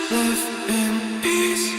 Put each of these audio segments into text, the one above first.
live in peace.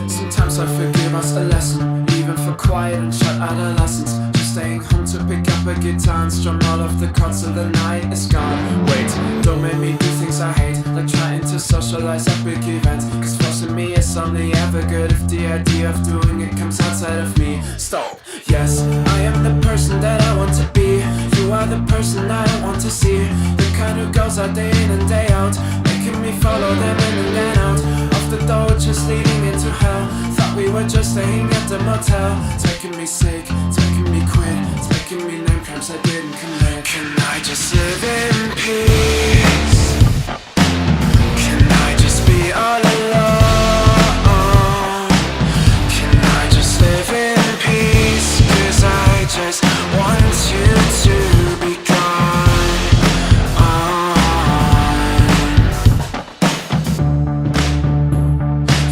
Sometimes I forgive us a lesson, even for quiet and shut adolescence. Just staying home to pick up a guitar and strum all of the chords till the night is gone. Wait, don't make me do things I hate, like trying to socialize at big events. Cause forcing me is only ever good if the idea of doing it comes outside of me. Stop. Yes, I am the person that I want to be. You are the person I don't want to see. The kind who goes out day in and day out, making me follow them in and then out of the door, just leading into hell. Thought we were just staying at the motel. Taking me sick, taking me quit, taking me name crimes I didn't commit. Can I just live in peace? Can I just be all alone? Can I just live in peace? Cause I just want you to be gone.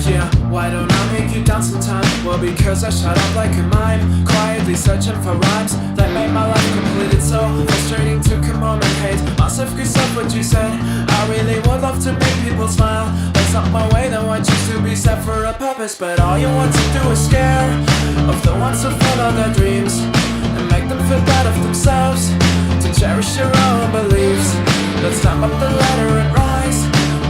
Yeah, why don't I make you dance sometime? Well, because I shut up like a mime, quietly searching for rhymes that made my life completed. So frustrating to come home and hate myself cause of what you said. I really would love to make people smile. That's not my way, though I choose to be set for a purpose. But all you want to do is scare of the ones who follow their dreams and make them feel bad of themselves. To cherish your own beliefs, let's climb up the ladder and rise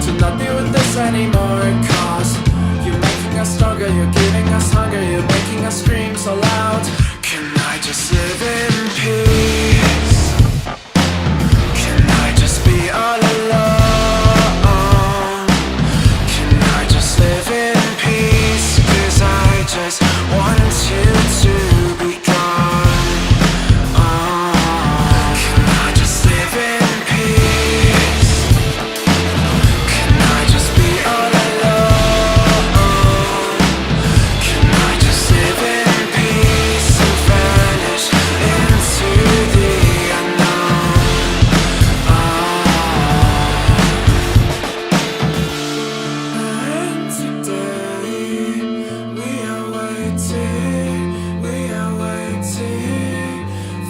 to not be with this anymore. Cause you're making us stronger, you're giving us hunger, you're making us scream so loud. Can I just live in peace? Can I just be all alone? Can I just live in peace? Cause I just want you to be gone. Can I just live in peace? Can I just be all alone? Can I just live in peace and vanish into the unknown? And today we are waiting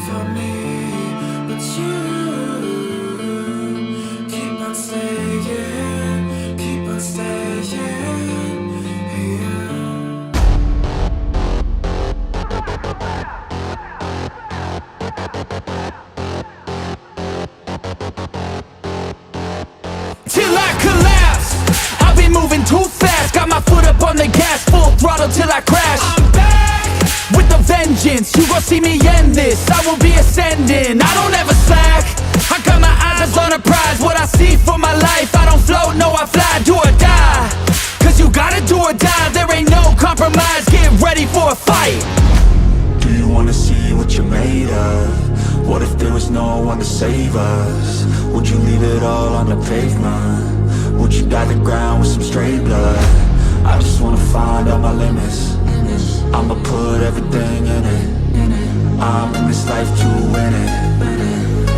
for me, but you keep on staying here. Till I collapse, I'll be moving too fast. Got my foot up on the gas, full throttle till I crash. I'm back with a vengeance, you gon' see me end this. I will be ascending, I don't ever slack. I got my eyes on a prize, what I see for my life. I don't float, no I fly, do or die. Cause you gotta do or die, there ain't no compromise. Get ready for a fight. Do you wanna see what you're made of? What if there was no one to save us? Would you leave it all on the pavement? Would you dye the ground with some stray blood? I just wanna find out my limits. I'ma put everything in it. I'm in this life to win it,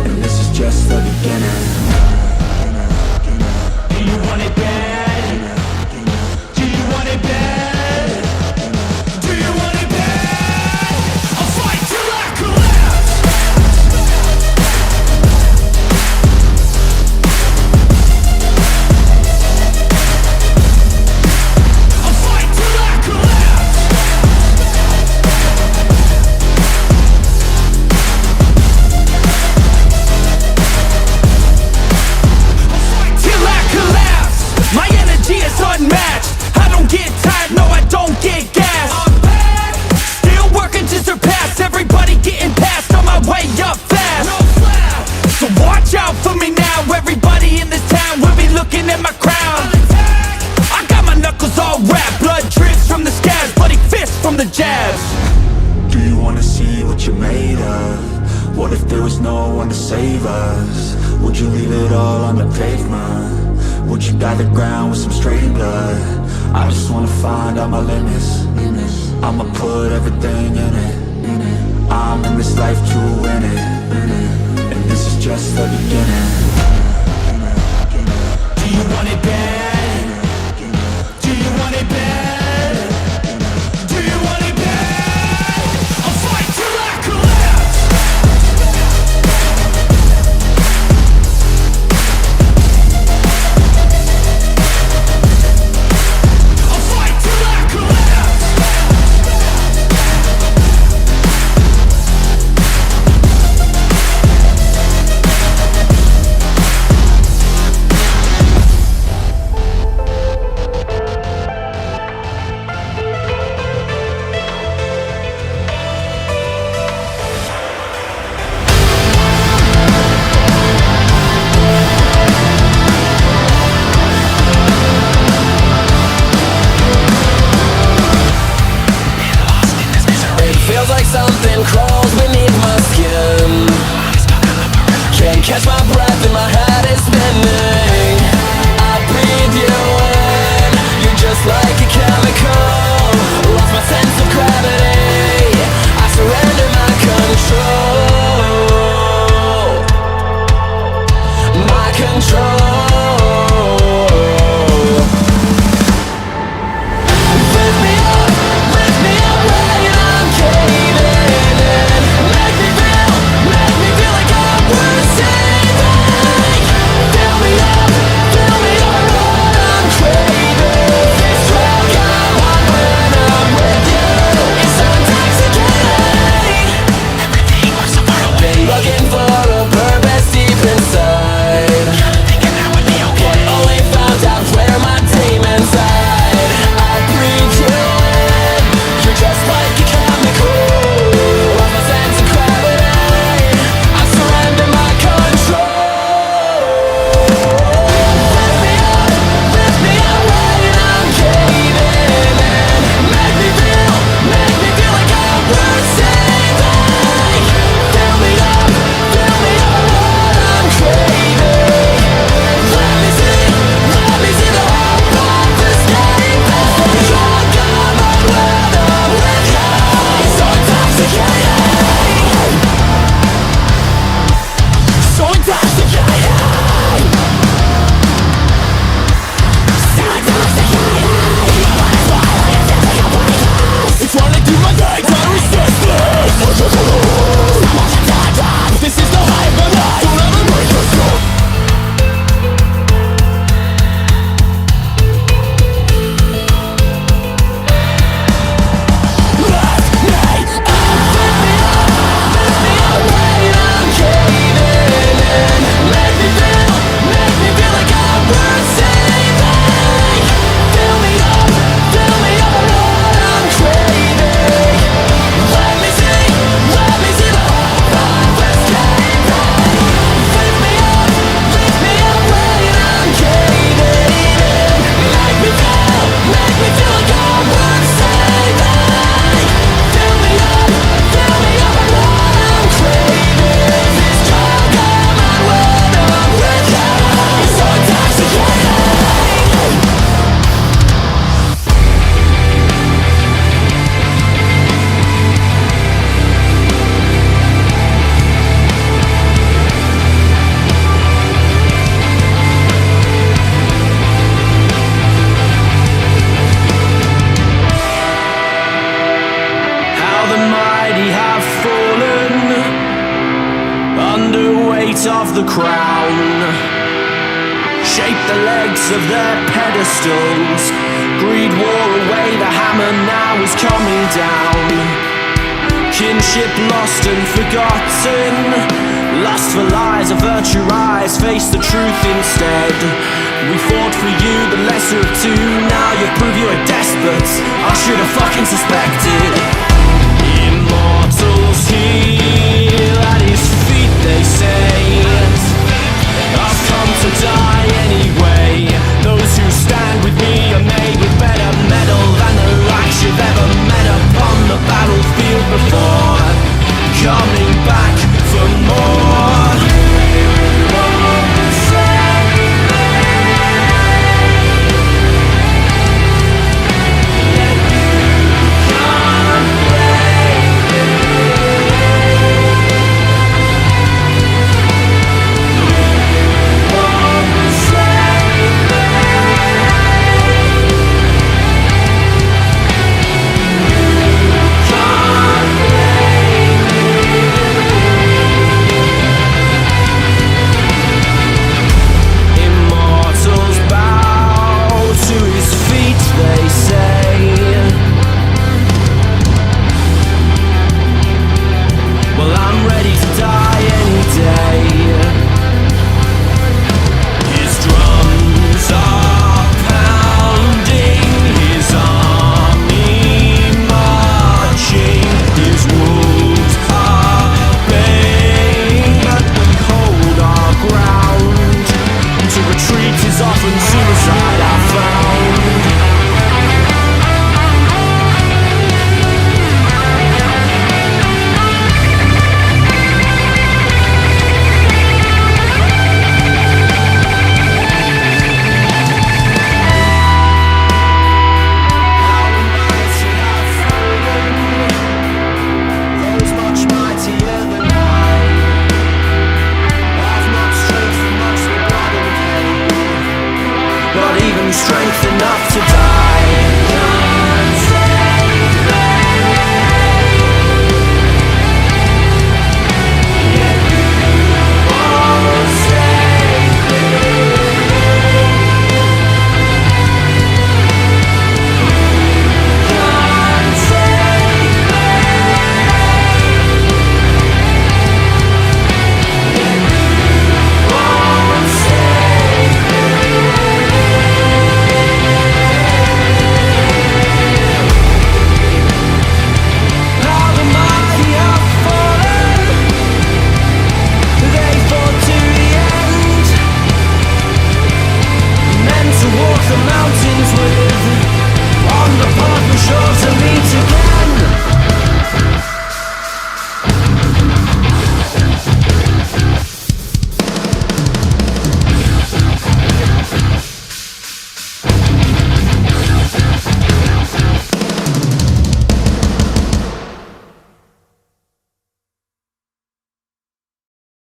and this is just the beginning. Do you want it bad? Do you want it bad? Do you want it bad? I'll fight till I collapse. I'll fight till I collapse. I'll fight till I collapse. My energy is unmatched. I don't get tired, no I don't get gas. I'm back, still working to surpass everybody, getting past on my way up fast. No slap. So watch out for me now. Everybody in this town will be looking at my crown. I got my knuckles all wrapped, blood drips from the scabs, bloody fists from the jabs. Do you wanna see what you're made of? What if there was no one to save us? Would you leave it all on the pavement? Would you dye the ground with some stray blood? I just wanna find out my limits. I'ma put everything in it. I'm in this life to win it, and this is just the beginning. Catch my breath and my head is spinning. I breathe you in. You're just like a chemical. Lost my sense of gravity. I surrender my control. My control. Of the crown, shape the legs of their pedestals. Greed wore away, the hammer now is coming down. Kinship lost and forgotten. Lust for lies, avert your eyes, face the truth instead. We fought for you, the lesser of two. Now you prove you're a despot. I should have fucking suspected. Immortals here.